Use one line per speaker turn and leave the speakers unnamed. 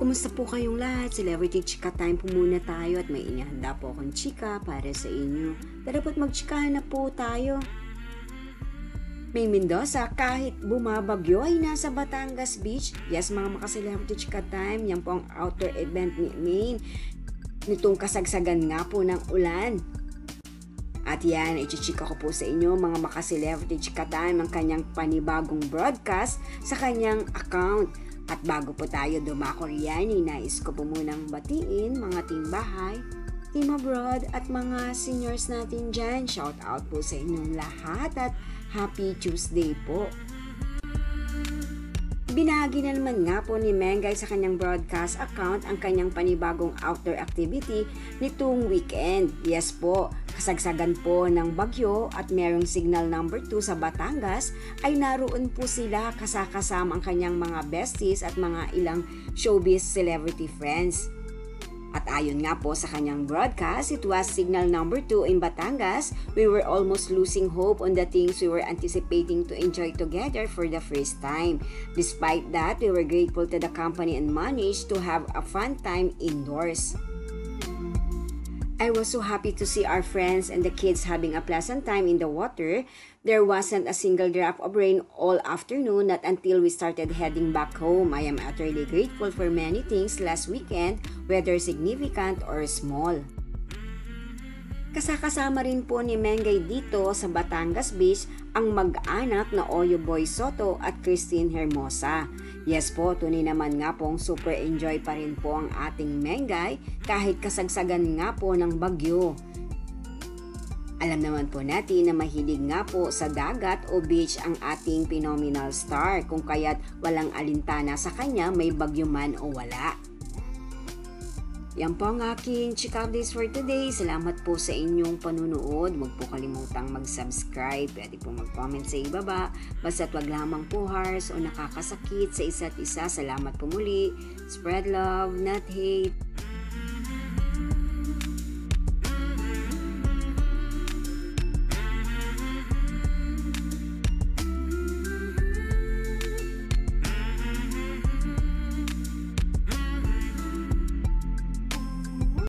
Kumusta po kayong lahat? Celebrity Chika Time po muna tayo at may inihanda po akong chika para sa inyo. Tara po't magchikahan na po tayo. May Mendoza kahit bumabagyo ay nasa Batangas Beach. Yes mga maka-Celebrity Chika Time, yan po ang outdoor event ni Maine. Nitong kasagsagan nga po ng ulan. At yan, ichichika ko po sa inyo mga maka-Celebrity Chika Time ang kanyang panibagong broadcast sa kanyang account. At bago po tayo dumako riyan, nais ko po munang batiin mga team bahay, team abroad at mga seniors natin dyan. Shout out po sa inyong lahat at happy Tuesday po. Binahagi na naman nga po ni Mengay sa kanyang broadcast account ang kanyang panibagong outdoor activity nitong weekend. Yes po, kasagsagan po ng bagyo at merong signal number 2 sa Batangas ay naroon po sila kasama ang kanyang mga besties at mga ilang showbiz celebrity friends. At ayon nga po sa kanyang broadcast, it was signal number 2 in Batangas. We were almost losing hope on the things we were anticipating to enjoy together for the first time. Despite that, we were grateful to the company and managed to have a fun time indoors. I was so happy to see our friends and the kids having a pleasant time in the water. There wasn't a single drop of rain all afternoon, not until we started heading back home. I am utterly grateful for many things last weekend, whether significant or small. Kasama rin po ni Mengay dito sa Batangas Beach ang mag-anak na Oyo Boy Soto at Christine Hermosa. Yes po, tunay naman nga pong super enjoy pa rin po ang ating Mengay kahit kasagsagan nga po ng bagyo. Alam naman po natin na mahilig nga po sa dagat o beach ang ating phenomenal star, kung kaya't walang alintana sa kanya may bagyo man o wala. Yan po ang aking chika updates for today. Salamat po sa inyong panunood. Huwag po kalimutang mag-subscribe. Pwede po mag-comment sa ibaba. Basta't wag lamang po harsh o nakakasakit sa isa't isa. Salamat po muli. Spread love, not hate.